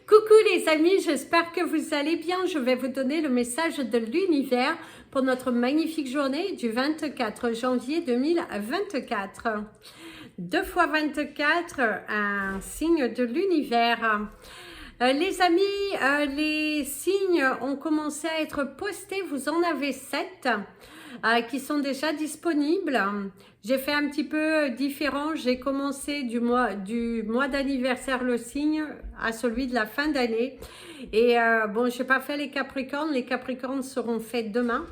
Coucou les amis, j'espère que vous allez bien. Je vais vous donner le message de l'univers pour notre magnifique journée du 24 janvier 2024. 2 fois 24, un signe de l'univers. Les amis, les signes ont commencé à être postés. Vous en avez 7 qui sont déjà disponibles. J'ai fait un petit peu différent. J'ai commencé du mois d'anniversaire le signe à celui de la fin d'année. Et bon, je n'ai pas fait les Capricornes. Les Capricornes seront faits demain.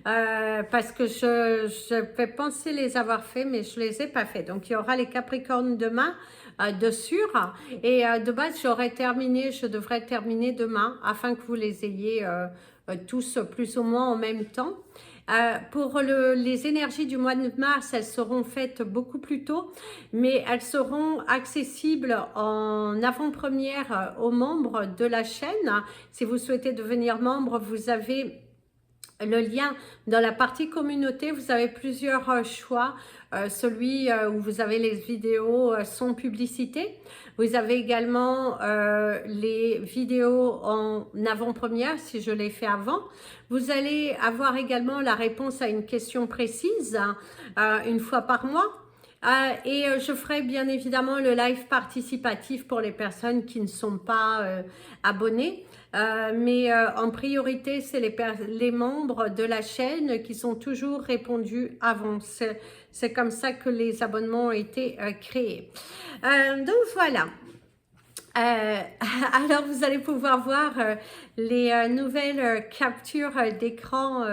Parce que je vais penser les avoir faits, mais je ne les ai pas faits. Donc, il y aura les Capricornes demain, de sûr. Et de base, je devrais terminer demain, afin que vous les ayez tous plus ou moins en même temps. Pour les énergies du mois de mars, elles seront faites beaucoup plus tôt, mais elles seront accessibles en avant-première aux membres de la chaîne. Si vous souhaitez devenir membre, vous avez le lien dans la partie communauté. Vous avez plusieurs choix. Celui où vous avez les vidéos sans publicité. Vous avez également les vidéos en avant-première si je l'ai fait avant. Vous allez avoir également la réponse à une question précise une fois par mois. Et je ferai bien évidemment le live participatif pour les personnes qui ne sont pas abonnées. Mais en priorité, c'est les membres de la chaîne qui sont toujours répondus avant. C'est comme ça que les abonnements ont été créés. Donc voilà. Alors vous allez pouvoir voir les nouvelles captures d'écran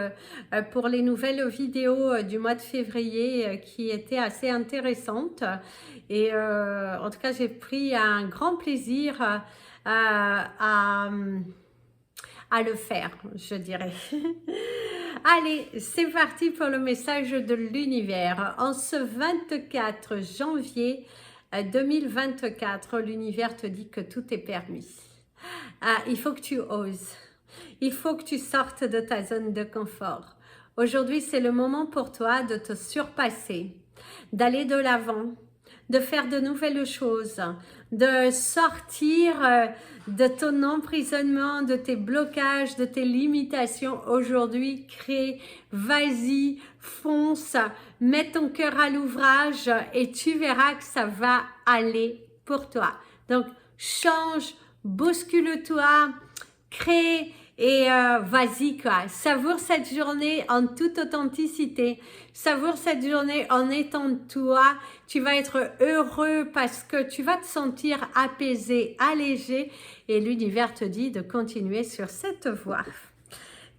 pour les nouvelles vidéos du mois de février qui étaient assez intéressantes. Et en tout cas, j'ai pris un grand plaisir à le faire, je dirais. Allez, c'est parti pour le message de l'univers. En ce 24 janvier 2024, l'univers te dit que tout est permis. Il faut que tu oses. Il faut que tu sortes de ta zone de confort. Aujourd'hui, c'est le moment pour toi de te surpasser, d'aller de l'avant, de faire de nouvelles choses, de sortir de ton emprisonnement, de tes blocages, de tes limitations. Aujourd'hui, crée, vas-y, fonce, mets ton cœur à l'ouvrage et tu verras que ça va aller pour toi. Donc, change, bouscule-toi, crée, et vas-y quoi, savoure cette journée en toute authenticité, savoure cette journée en étant toi, tu vas être heureux parce que tu vas te sentir apaisé, allégé et l'univers te dit de continuer sur cette voie.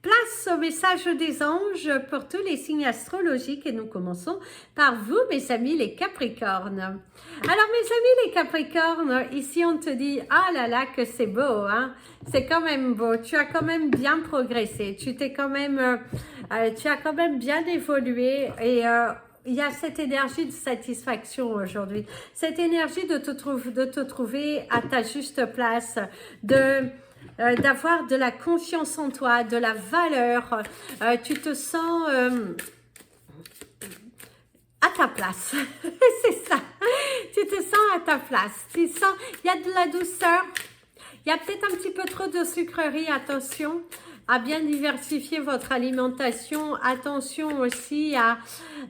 Place au message des anges pour tous les signes astrologiques et nous commençons par vous mes amis les Capricornes. Alors mes amis les Capricornes, ici on te dit ah là là que c'est beau, hein, c'est quand même beau, tu as quand même bien progressé, tu as quand même bien évolué et il y a cette énergie de satisfaction aujourd'hui, cette énergie de te trouver à ta juste place, d'avoir de la confiance en toi, de la valeur, tu te sens à ta place, c'est ça, tu te sens à ta place, il y a de la douceur, il y a peut-être un petit peu trop de sucrerie, attention à bien diversifier votre alimentation, attention aussi il y a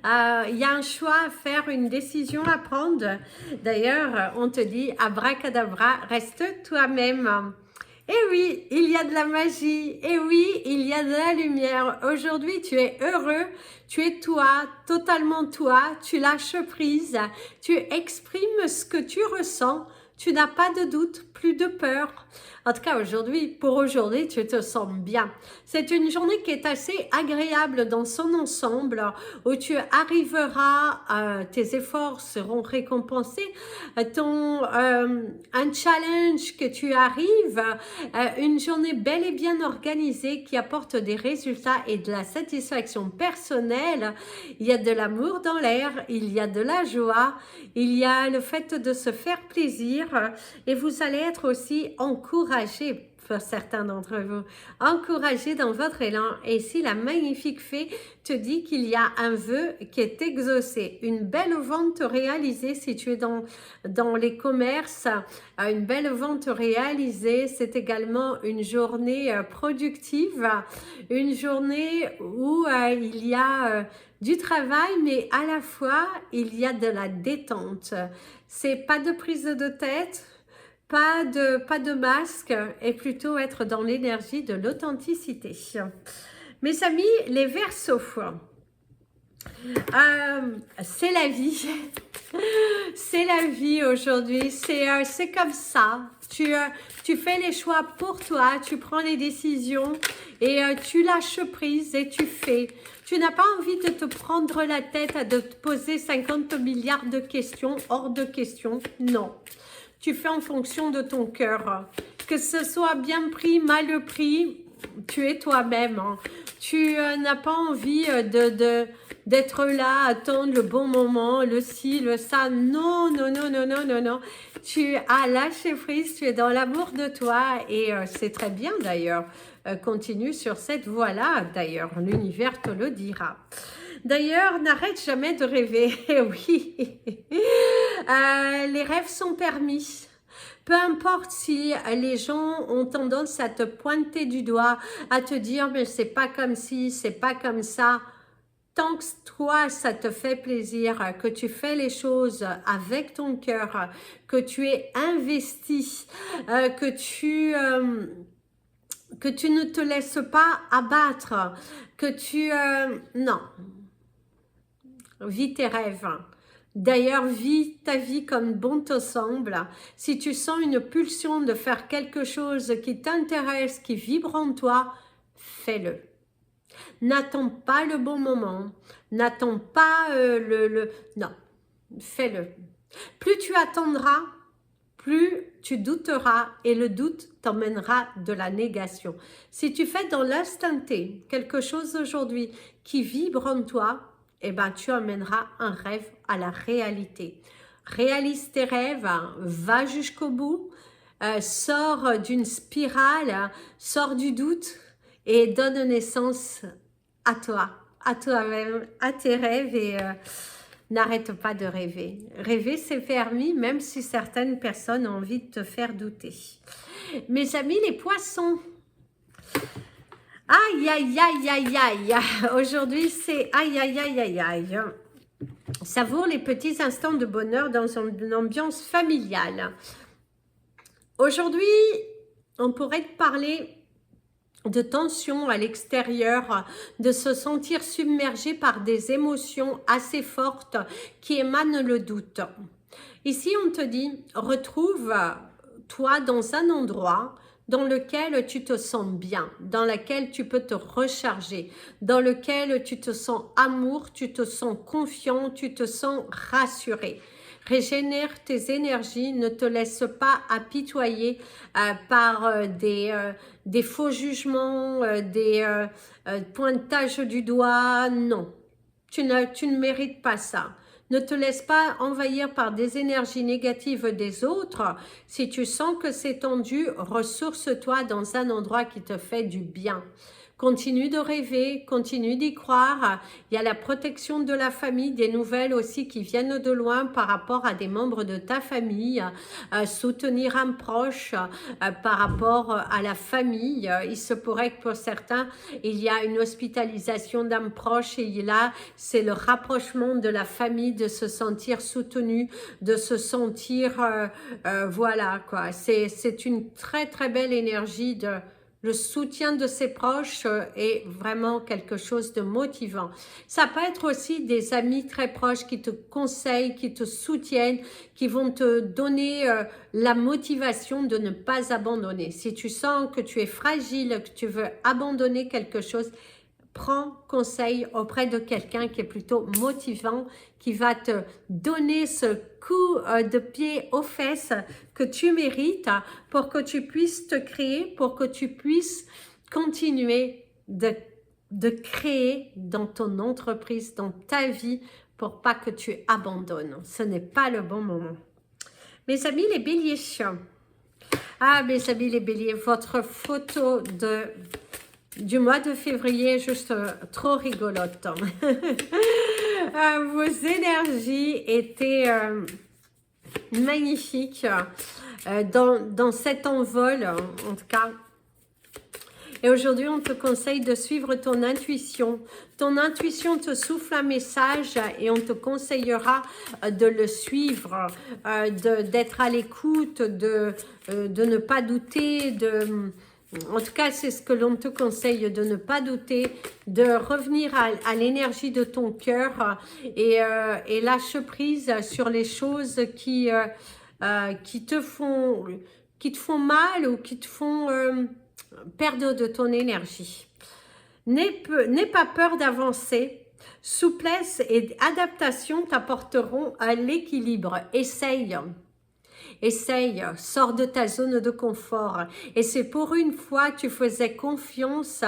un choix à faire, une décision à prendre, d'ailleurs on te dit abracadabra, reste toi-même. Et oui, il y a de la magie, et oui, il y a de la lumière. Aujourd'hui, tu es heureux, tu es toi, totalement toi, tu lâches prise, tu exprimes ce que tu ressens, tu n'as pas de doute, plus de peur. En tout cas, pour aujourd'hui, tu te sens bien. C'est une journée qui est assez agréable dans son ensemble, où tu arriveras, tes efforts seront récompensés, un challenge que tu arrives, une journée bel et bien organisée qui apporte des résultats et de la satisfaction personnelle. Il y a de l'amour dans l'air, il y a de la joie, il y a le fait de se faire plaisir et vous allez être aussi encouragé pour certains d'entre vous. Encouragé dans votre élan. Et ici, la magnifique fée te dit qu'il y a un vœu qui est exaucé. Une belle vente réalisée si tu es dans les commerces. Une belle vente réalisée. C'est également une journée productive. Une journée où il y a du travail, mais à la fois, il y a de la détente. C'est pas de prise de tête, pas de masque, et plutôt être dans l'énergie de l'authenticité. Mes amis, les Verseaux, c'est la vie. C'est la vie aujourd'hui, c'est comme ça. Tu fais les choix pour toi, tu prends les décisions et tu lâches prise et tu fais. Tu n'as pas envie de te prendre la tête à de te poser 50 milliards de questions, hors de question, non. Tu fais en fonction de ton cœur. Que ce soit bien pris, mal pris, tu es toi-même. Hein. Tu n'as pas envie d'être là, attendre le bon moment, le ci, le ça. Non, non, non, non, non, non, non. Tu as lâché prise, tu es dans l'amour de toi et c'est très bien d'ailleurs. Continue sur cette voie-là, d'ailleurs, l'univers te le dira. D'ailleurs, n'arrête jamais de rêver, oui. Les rêves sont permis. Peu importe si les gens ont tendance à te pointer du doigt, à te dire mais c'est pas comme ci, c'est pas comme ça. Tant que toi, ça te fait plaisir, que tu fais les choses avec ton cœur, que tu es investi, que tu ne te laisses pas abattre, que tu... non, vis tes rêves. D'ailleurs, vis ta vie comme bon te semble. Si tu sens une pulsion de faire quelque chose qui t'intéresse, qui vibre en toi, fais-le. N'attends pas le bon moment. N'attends pas Non, fais-le. Plus tu attendras, plus tu douteras et le doute t'emmènera de la négation. Si tu fais dans l'instant T quelque chose aujourd'hui qui vibre en toi, eh ben, tu emmèneras un rêve à la réalité. Réalise tes rêves, hein, va jusqu'au bout, sors d'une spirale, sors du doute et donne naissance à toi, à toi-même, à tes rêves et n'arrête pas de rêver. Rêver, c'est permis, même si certaines personnes ont envie de te faire douter. Mes amis, les poissons. Aïe, aïe, aïe, aïe, aïe. Aujourd'hui, c'est aïe, aïe, aïe, aïe, aïe. Savoure les petits instants de bonheur dans une ambiance familiale. Aujourd'hui, on pourrait te parler de tension à l'extérieur, de se sentir submergé par des émotions assez fortes qui émanent le doute. Ici, on te dit, retrouve-toi dans un endroit dans lequel tu te sens bien, dans lequel tu peux te recharger, dans lequel tu te sens amour, tu te sens confiant, tu te sens rassuré. Régénère tes énergies, ne te laisse pas apitoyer par des faux jugements, des pointages du doigt. Non, tu ne mérites pas ça. Ne te laisse pas envahir par des énergies négatives des autres. Si tu sens que c'est tendu, ressource-toi dans un endroit qui te fait du bien. Continue de rêver, continue d'y croire. Il y a la protection de la famille, des nouvelles aussi qui viennent de loin par rapport à des membres de ta famille. Soutenir un proche par rapport à la famille. Il se pourrait que pour certains, il y a une hospitalisation d'un proche et là, c'est le rapprochement de la famille, de se sentir soutenu, de se sentir, voilà quoi. C'est une très très belle énergie de... Le soutien de ses proches est vraiment quelque chose de motivant. Ça peut être aussi des amis très proches qui te conseillent, qui te soutiennent, qui vont te donner la motivation de ne pas abandonner. Si tu sens que tu es fragile, que tu veux abandonner quelque chose, prends conseil auprès de quelqu'un qui est plutôt motivant, qui va te donner ce coup de pied aux fesses que tu mérites pour que tu puisses te créer, pour que tu puisses continuer de créer dans ton entreprise, dans ta vie, pour pas que tu abandonnes. Ce n'est pas le bon moment. Mes amis, les béliers, Ah, mes amis les béliers, votre photo du mois de février est juste trop rigolote. Vos énergies étaient magnifiques dans cet envol, en tout cas. Et aujourd'hui, on te conseille de suivre ton intuition. Ton intuition te souffle un message et on te conseillera de le suivre, d'être à l'écoute, de ne pas douter, en tout cas, c'est ce que l'on te conseille, de ne pas douter, de revenir à l'énergie de ton cœur et lâche prise sur les choses qui te font mal ou qui te font perdre de ton énergie. N'aie pas peur d'avancer. Souplesse et adaptation t'apporteront à l'équilibre. Essaye, sors de ta zone de confort. Et c'est pour une fois que tu faisais confiance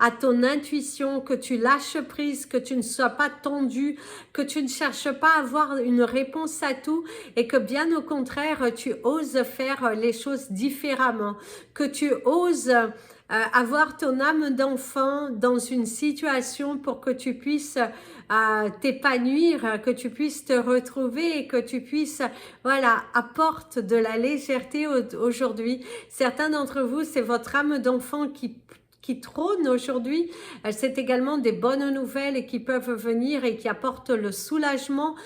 à ton intuition, que tu lâches prise, que tu ne sois pas tendu, que tu ne cherches pas à avoir une réponse à tout et que bien au contraire, tu oses faire les choses différemment, que tu oses avoir ton âme d'enfant dans une situation pour que tu puisses t'épanouir, que tu puisses te retrouver et que tu puisses, voilà, apporte de la légèreté aujourd'hui. Certains d'entre vous, c'est votre âme d'enfant qui trône aujourd'hui. C'est également des bonnes nouvelles qui peuvent venir et qui apportent le soulagement,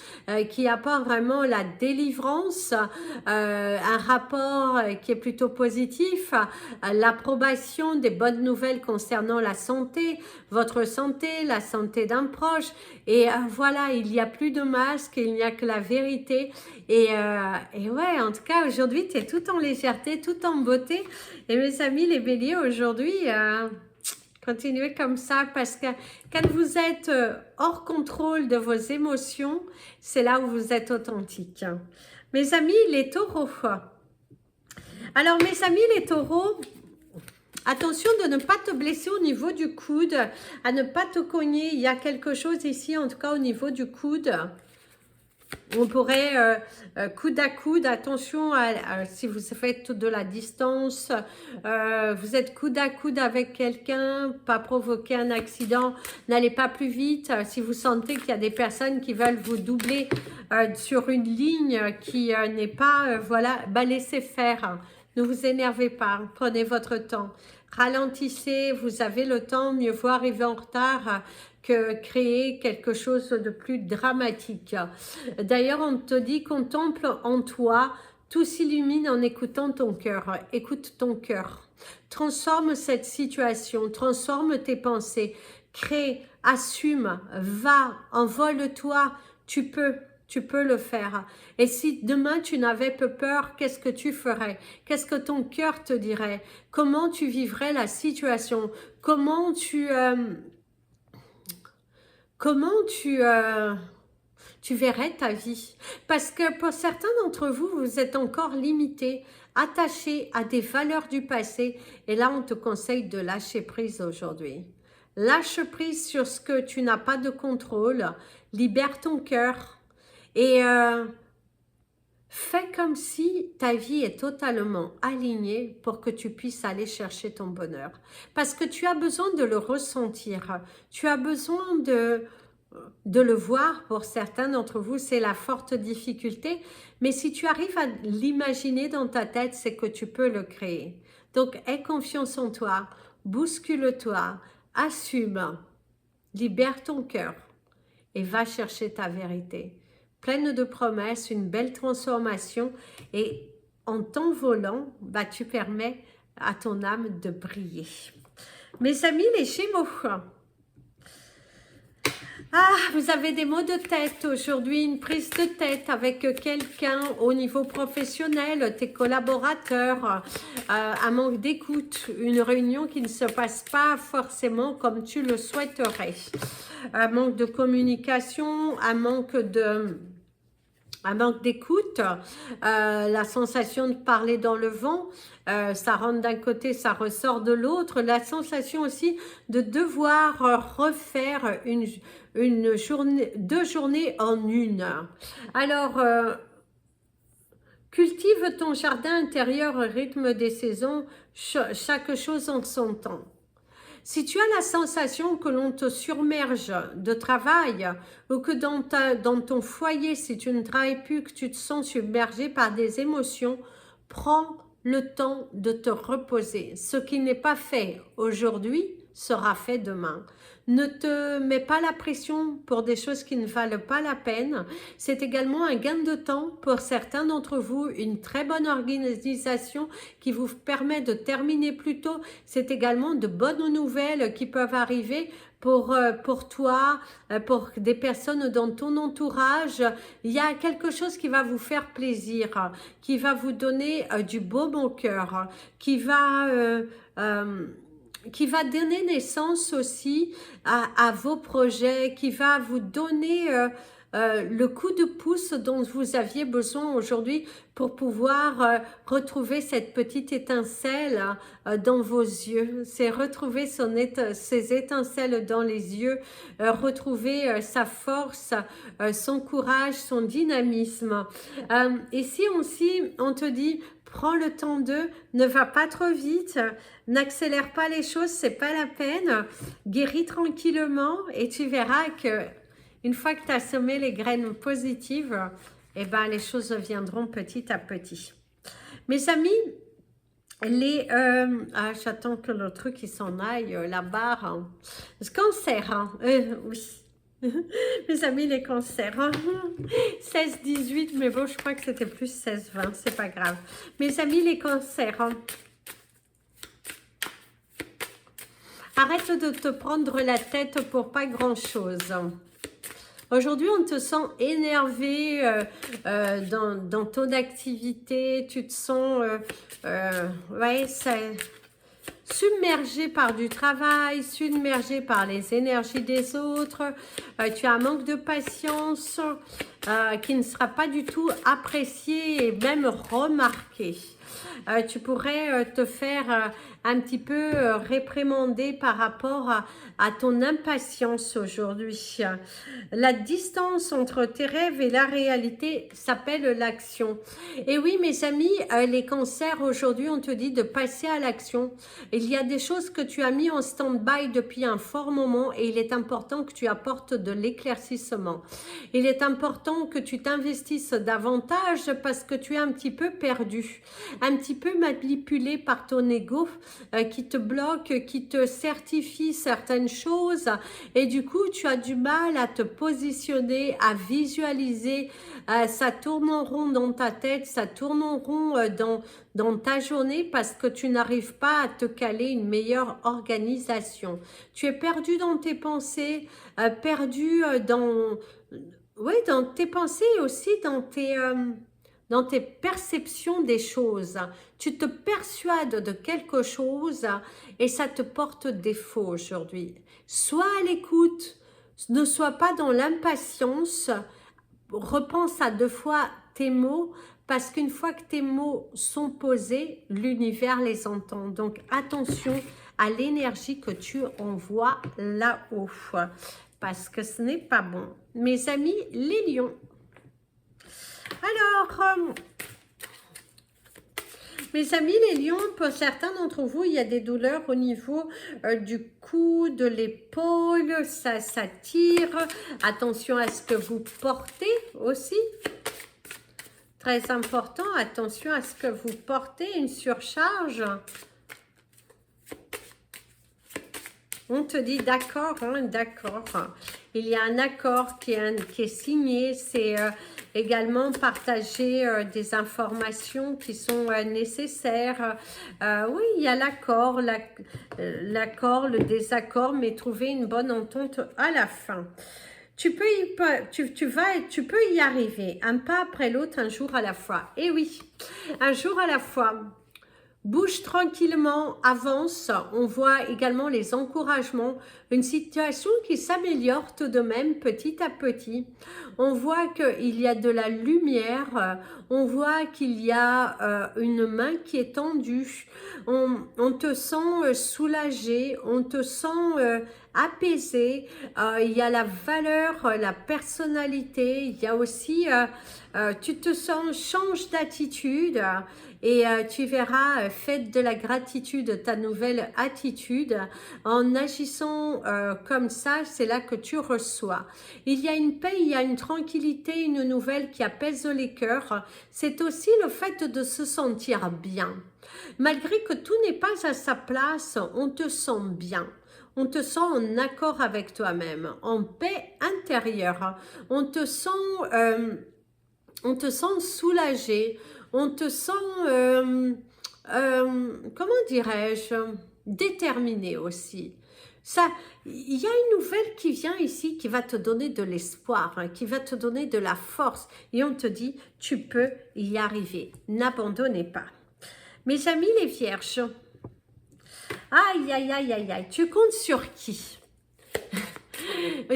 qui apportent vraiment la délivrance, un rapport qui est plutôt positif, l'approbation des bonnes nouvelles concernant la santé, votre santé, la santé d'un proche. Et voilà, il n'y a plus de masque, il n'y a que la vérité. Et ouais, en tout cas, aujourd'hui, tu es tout en légèreté, tout en beauté. Et mes amis, les béliers, aujourd'hui, continuez comme ça parce que quand vous êtes hors contrôle de vos émotions, c'est là où vous êtes authentique. Mes amis, les taureaux. Alors, mes amis, les taureaux, attention de ne pas te blesser au niveau du coude, à ne pas te cogner. Il y a quelque chose ici, en tout cas au niveau du coude. On pourrait coude à coude, attention si vous faites de la distance, vous êtes coude à coude avec quelqu'un, pas provoquer un accident, n'allez pas plus vite. Si vous sentez qu'il y a des personnes qui veulent vous doubler sur une ligne qui n'est pas, voilà, laissez faire. Ne vous énervez pas, prenez votre temps. Ralentissez, vous avez le temps, mieux vaut arriver en retard que créer quelque chose de plus dramatique. D'ailleurs, on te dit, contemple en toi, tout s'illumine en écoutant ton cœur. Écoute ton cœur. Transforme cette situation, transforme tes pensées, crée, assume, va, envole-toi, tu peux. Tu peux le faire. Et si demain tu n'avais pas peur, qu'est-ce que tu ferais? Qu'est-ce que ton cœur te dirait? Comment tu vivrais la situation? Comment tu verrais ta vie? Parce que pour certains d'entre vous, vous êtes encore limités, attachés à des valeurs du passé. Et là, on te conseille de lâcher prise aujourd'hui. Lâche prise sur ce que tu n'as pas de contrôle. Libère ton cœur. Et fais comme si ta vie est totalement alignée pour que tu puisses aller chercher ton bonheur. Parce que tu as besoin de le ressentir. Tu as besoin de le voir. Pour certains d'entre vous, c'est la forte difficulté. Mais si tu arrives à l'imaginer dans ta tête, c'est que tu peux le créer. Donc, aie confiance en toi. Bouscule-toi. Assume. Libère ton cœur. Et va chercher ta vérité. Pleine de promesses, une belle transformation et en t'envolant, tu permets à ton âme de briller. Mes amis les Gémeaux, vous avez des maux de tête aujourd'hui, une prise de tête avec quelqu'un au niveau professionnel, tes collaborateurs, un manque d'écoute, une réunion qui ne se passe pas forcément comme tu le souhaiterais, un manque de communication, un manque d'écoute, la sensation de parler dans le vent, ça rentre d'un côté, ça ressort de l'autre, la sensation aussi de devoir refaire une journée, 2 journées en une. Alors, Cultive ton jardin intérieur au rythme des saisons, chaque chose en son temps. Si tu as la sensation que l'on te surmerge de travail ou que dans ton foyer, si tu ne travailles plus, que tu te sens submergé par des émotions, prends le temps de te reposer. Ce qui n'est pas fait aujourd'hui sera fait demain. Ne te mets pas la pression pour des choses qui ne valent pas la peine. C'est également un gain de temps pour certains d'entre vous, une très bonne organisation qui vous permet de terminer plus tôt. C'est également de bonnes nouvelles qui peuvent arriver pour toi, pour des personnes dans ton entourage. Il y a quelque chose qui va vous faire plaisir, qui va vous donner du baume au cœur, qui va donner naissance aussi à vos projets, qui va vous donner le coup de pouce dont vous aviez besoin aujourd'hui pour pouvoir retrouver cette petite étincelle dans vos yeux. C'est retrouver ces étincelles dans les yeux, retrouver sa force, son courage, son dynamisme. Ici aussi, on te dit, prends le temps ne va pas trop vite, n'accélère pas les choses, c'est pas la peine, guéris tranquillement et tu verras que une fois que tu as semé les graines positives, eh ben, les choses viendront petit à petit. Mes amis, j'attends que le truc il s'en aille, la barre. Hein. Le cancer, hein. Oui. Mes amis, les cancers. Hein. 16-18, mais bon, je crois que c'était plus 16-20, c'est pas grave. Mes amis, les cancers. Hein. Arrête de te prendre la tête pour pas grand-chose. Aujourd'hui, on te sent énervé dans ton activité, tu te sens submergé par du travail, submergé par les énergies des autres, tu as un manque de patience qui ne sera pas du tout apprécié et même remarqué. Tu pourrais te faire un petit peu réprimander par rapport à ton impatience aujourd'hui. La distance entre tes rêves et la réalité s'appelle l'action. Et oui, mes amis, les cancers, aujourd'hui, on te dit de passer à l'action. Il y a des choses que tu as mis en stand-by depuis un fort moment et il est important que tu apportes de l'éclaircissement. Il est important que tu t'investisses davantage parce que tu es un petit peu perdu, un petit peu manipulé par ton ego qui te bloque, qui te certifie certaines choses et du coup tu as du mal à te positionner, à visualiser, ça tourne en rond dans ta tête, ça tourne en rond dans ta journée parce que tu n'arrives pas à te caler une meilleure organisation. Tu es perdu dans tes pensées, perdu dans tes pensées et aussi dans tes perceptions des choses. Tu te persuades de quelque chose et ça te porte défaut aujourd'hui. Sois à l'écoute, ne sois pas dans l'impatience, repense à 2 fois tes mots parce qu'une fois que tes mots sont posés, l'univers les entend. Donc attention à l'énergie que tu envoies là-haut parce que ce n'est pas bon. Mes amis, les lions. Alors, mes amis les lions, pour certains d'entre vous, il y a des douleurs au niveau du cou, de l'épaule, ça tire. Attention à ce que vous portez aussi. Très important, attention à ce que vous portez, une surcharge. On te dit d'accord, hein, d'accord. Il y a un accord qui est signé, c'est également partager des informations qui sont nécessaires. Oui, il y a l'accord, le désaccord, mais trouver une bonne entente à la fin. Tu peux y arriver, un pas après l'autre, un jour à la fois. Et oui, un jour à la fois. Bouge tranquillement, avance, on voit également les encouragements, une situation qui s'améliore tout de même petit à petit. On voit qu'il y a de la lumière, on voit qu'il y a une main qui est tendue, on te sent soulagé, on te sent apaisé, il y a la valeur, la personnalité, il y a aussi, tu te sens, change d'attitude et tu verras, faites de la gratitude ta nouvelle attitude, en agissant comme ça, c'est là que tu reçois. Il y a une paix, il y a une tranquillité, une nouvelle qui apaise les cœurs, c'est aussi le fait de se sentir bien. Malgré que tout n'est pas à sa place, on te sent bien. On te sent en accord avec toi-même, en paix intérieure. On te sent soulagé. On te sent, comment dirais-je, déterminé aussi. Ça, il y a une nouvelle qui vient ici, qui va te donner de l'espoir, hein, qui va te donner de la force. Et on te dit, tu peux y arriver. N'abandonnez pas. Mes amis les vierges, aïe, aïe, aïe, aïe, aïe, tu comptes sur qui?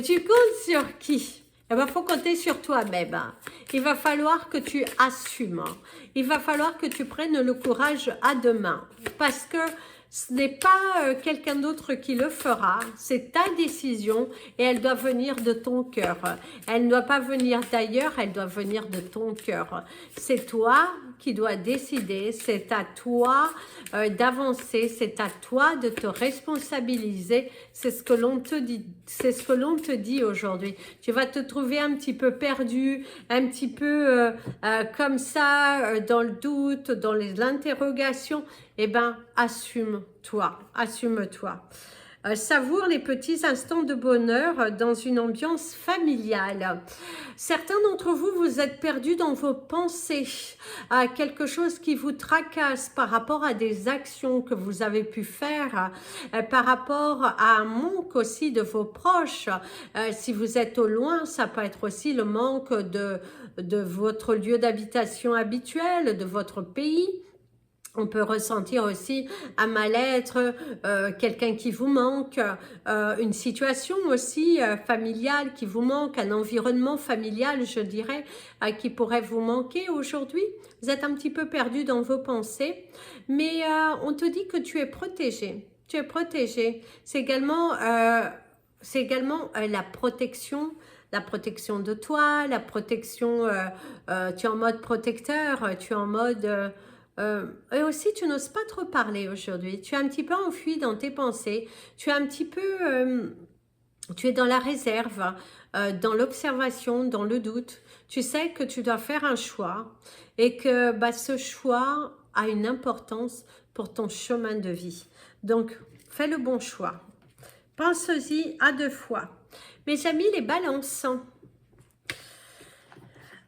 Tu comptes sur qui? Il va faut compter sur toi-même. Hein. Il va falloir que tu assumes. Il va falloir que tu prennes le courage à deux mains. Parce que ce n'est pas quelqu'un d'autre qui le fera. C'est ta décision et elle doit venir de ton cœur. Elle ne doit pas venir d'ailleurs, elle doit venir de ton cœur. C'est toi qui dois décider. C'est à toi d'avancer. C'est à toi de te responsabiliser. C'est ce que l'on te dit. C'est ce que l'on te dit aujourd'hui. Tu vas te trouver un petit peu perdu, un petit peu comme ça, dans le doute, dans l'interrogation. Eh bien, assume-toi, assume-toi. Savoure les petits instants de bonheur dans une ambiance familiale. Certains d'entre vous, vous êtes perdus dans vos pensées, à quelque chose qui vous tracasse par rapport à des actions que vous avez pu faire, par rapport à un manque aussi de vos proches. Si vous êtes au loin, ça peut être aussi le manque de votre lieu d'habitation habituel, de votre pays. On peut ressentir aussi un mal-être, quelqu'un qui vous manque, une situation aussi familiale qui vous manque, un environnement familial, je dirais, qui pourrait vous manquer aujourd'hui. Vous êtes un petit peu perdu dans vos pensées, mais on te dit que tu es protégé. Tu es protégé. C'est également la protection de toi, la protection, tu es en mode protecteur, tu es en mode... et aussi, tu n'oses pas trop parler aujourd'hui. Tu es un petit peu enfui dans tes pensées. Tu es un petit peu... tu es dans la réserve, dans l'observation, dans le doute. Tu sais que tu dois faire un choix et que ce choix a une importance pour ton chemin de vie. Donc, fais le bon choix. Pense-y à deux fois. Mes amis, les balances.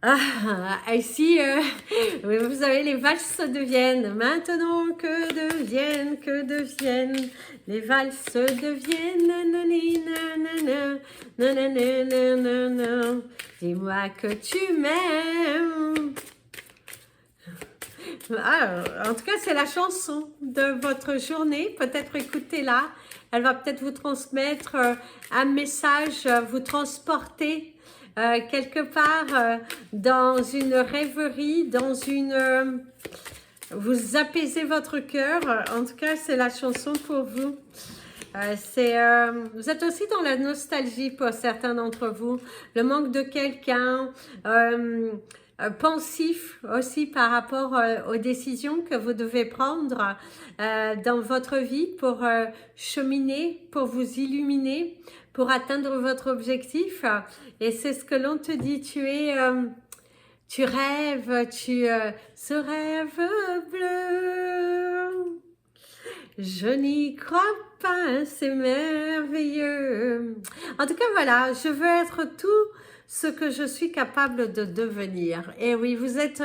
Ah, ici, vous avez les valses de Vienne. Maintenant, que deviennent les valses de Vienne. Dis-moi que tu m'aimes. Ah, en tout cas, c'est la chanson de votre journée. Peut-être écoutez-la. Elle va peut-être vous transmettre un message, vous transporter quelque part dans une rêverie, dans une... vous apaisez votre cœur. En tout cas, c'est la chanson pour vous. Vous êtes aussi dans la nostalgie pour certains d'entre vous. Le manque de quelqu'un... pensif aussi par rapport aux décisions que vous devez prendre dans votre vie pour cheminer, pour vous illuminer, pour atteindre votre objectif. Et c'est ce que l'on te dit, tu rêves, ce rêve bleu, je n'y crois pas, c'est merveilleux. En tout cas, voilà, je veux être tout ce que je suis capable de devenir. Et oui, vous êtes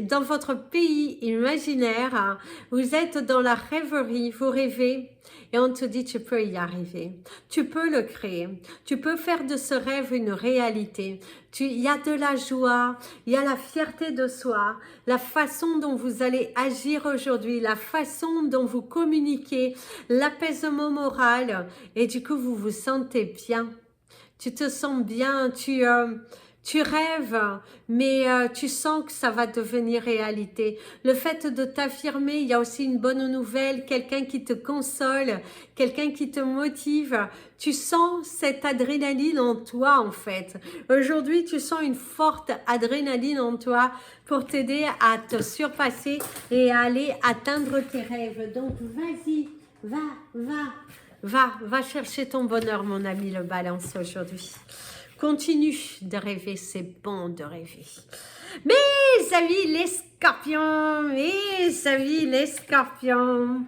dans votre pays imaginaire, hein. Vous êtes dans la rêverie, vous rêvez. Et on te dit, tu peux y arriver. Tu peux le créer. Tu peux faire de ce rêve une réalité. Il y a de la joie, il y a la fierté de soi, la façon dont vous allez agir aujourd'hui, la façon dont vous communiquez, l'apaisement moral. Et du coup, vous vous sentez bien. Tu te sens bien, tu Tu rêves, mais tu sens que ça va devenir réalité. Le fait de t'affirmer, il y a aussi une bonne nouvelle, quelqu'un qui te console, quelqu'un qui te motive. Tu sens cette adrénaline en toi en fait. Aujourd'hui, tu sens une forte adrénaline en toi pour t'aider à te surpasser et à aller atteindre tes rêves. Donc vas-y, va chercher ton bonheur mon ami le balance aujourd'hui. Continue de rêver, c'est bon de rêver. Mes amis les scorpions, mes amis les scorpions.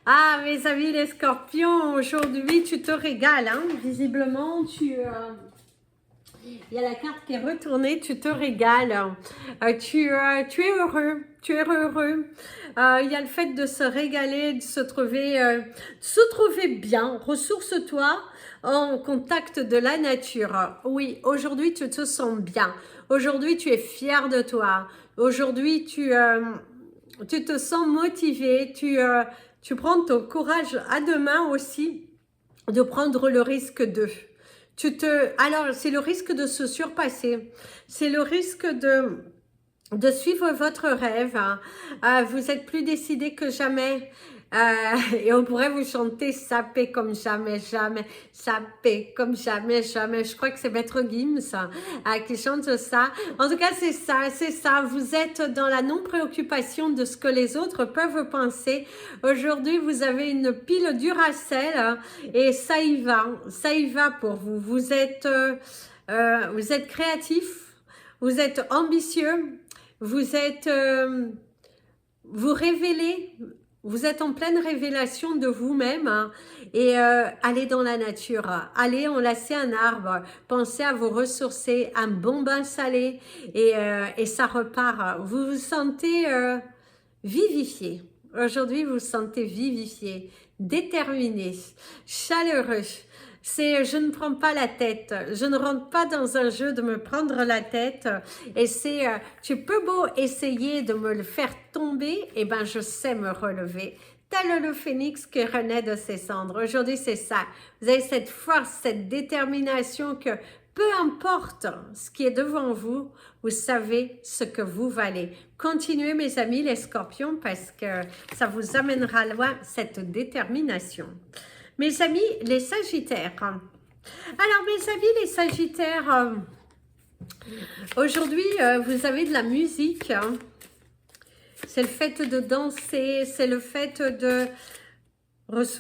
Ah, mes amis les scorpions, aujourd'hui tu te régales, hein. Visiblement, il y a la carte qui est retournée, tu te régales. Tu es heureux, tu es heureux. Il y a le fait de se régaler, de se trouver bien. Ressource-toi en contact de la nature. Oui, aujourd'hui tu te sens bien. Aujourd'hui tu es fier de toi. Aujourd'hui tu te sens motivé. Tu prends ton courage à deux mains aussi de prendre le risque de. Alors, c'est le risque de se surpasser. C'est le risque de suivre votre rêve. Vous êtes plus décidé que jamais. Et on pourrait vous chanter sapé comme jamais, jamais, sapé comme jamais, jamais. Je crois que c'est Maître Gims qui chante ça. En tout cas, c'est ça, c'est ça. Vous êtes dans la non-préoccupation de ce que les autres peuvent penser. Aujourd'hui, vous avez une pile Duracell et ça y va pour vous. Vous êtes créatif, vous êtes ambitieux, vous révélez. Vous êtes en pleine révélation de vous-même hein, et allez dans la nature, allez enlacer un arbre, pensez à vous ressourcer, un bon bain salé et ça repart. Vous vous sentez vivifié. Aujourd'hui, vous vous sentez vivifié, déterminé, chaleureux. C'est je ne prends pas la tête, je ne rentre pas dans un jeu de me prendre la tête et c'est tu peux beau essayer de me le faire tomber, et ben je sais me relever. Tel le phénix qui renaît de ses cendres. Aujourd'hui c'est ça, vous avez cette force, cette détermination que peu importe ce qui est devant vous, vous savez ce que vous valez. Continuez mes amis les scorpions parce que ça vous amènera loin cette détermination. Mes amis, les sagittaires. Alors, mes amis, les sagittaires, aujourd'hui, vous avez de la musique. Hein. C'est le fait de danser, c'est le fait de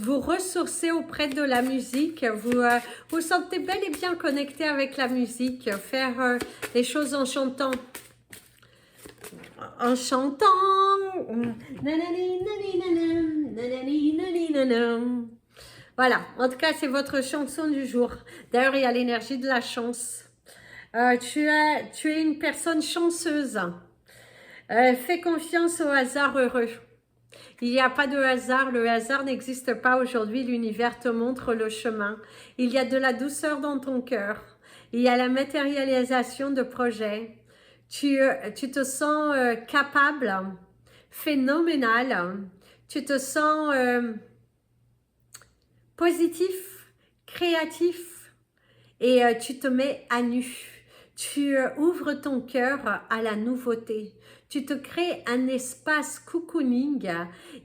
vous ressourcer auprès de la musique. Vous vous sentez bel et bien connecté avec la musique. Faire les choses en chantant. En chantant. Voilà, en tout cas, c'est votre chanson du jour. D'ailleurs, il y a l'énergie de la chance. Tu es une personne chanceuse. Fais confiance au hasard heureux. Il n'y a pas de hasard, le hasard n'existe pas aujourd'hui. L'univers te montre le chemin. Il y a de la douceur dans ton cœur. Il y a la matérialisation de projets. Tu te sens capable, phénoménal. Tu te sens... positif, créatif et tu te mets à nu. Tu ouvres ton cœur à la nouveauté. Tu te crées un espace cocooning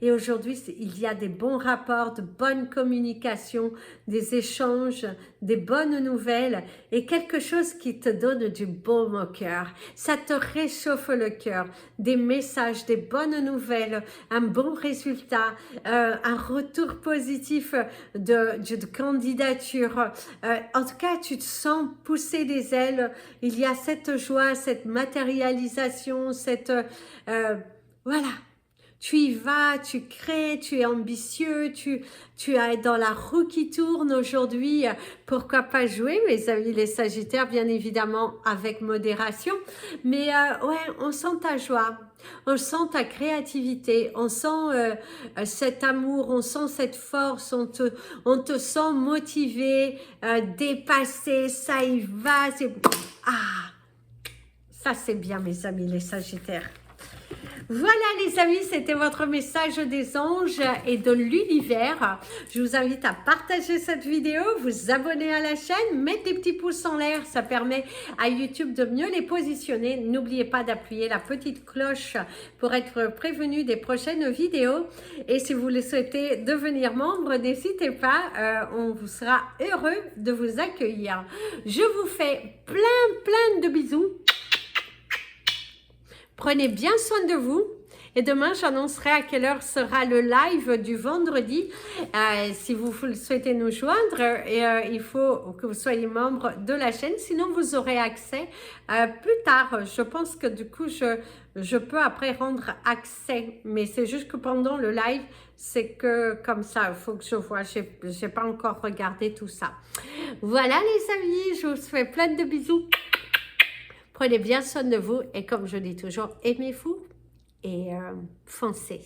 et aujourd'hui, il y a des bons rapports, de bonnes communications, des échanges, des bonnes nouvelles et quelque chose qui te donne du baume au cœur. Ça te réchauffe le cœur. Des messages, des bonnes nouvelles, un bon résultat, un retour positif de candidature. En tout cas, tu te sens pousser des ailes. Il y a cette joie, cette matérialisation, voilà, tu y vas, tu crées, tu es ambitieux, tu es dans la roue qui tourne aujourd'hui. Pourquoi pas jouer, mes amis les sagittaires, bien évidemment avec modération. Mais ouais, on sent ta joie, on sent ta créativité, on sent cet amour, on sent cette force, on te sent motivé, dépassé, ça y va. Ça c'est bien mes amis les sagittaires. Voilà les amis, c'était votre message des anges et de l'univers. Je vous invite à partager cette vidéo, vous abonner à la chaîne, mettre des petits pouces en l'air, ça permet à YouTube de mieux les positionner. N'oubliez pas d'appuyer la petite cloche pour être prévenu des prochaines vidéos. Et si vous le souhaitez devenir membre, n'hésitez pas, on vous sera heureux de vous accueillir. Je vous fais plein de bisous. Prenez bien soin de vous et demain j'annoncerai à quelle heure sera le live du vendredi. Si vous souhaitez nous joindre, il faut que vous soyez membre de la chaîne, sinon vous aurez accès plus tard. Je pense que du coup je peux après rendre accès, mais c'est juste que pendant le live, c'est que comme ça, il faut que je vois, j'ai pas encore regardé tout ça. Voilà les amis, je vous fais plein de bisous. Prenez bien soin de vous et comme je dis toujours, aimez-vous et foncez.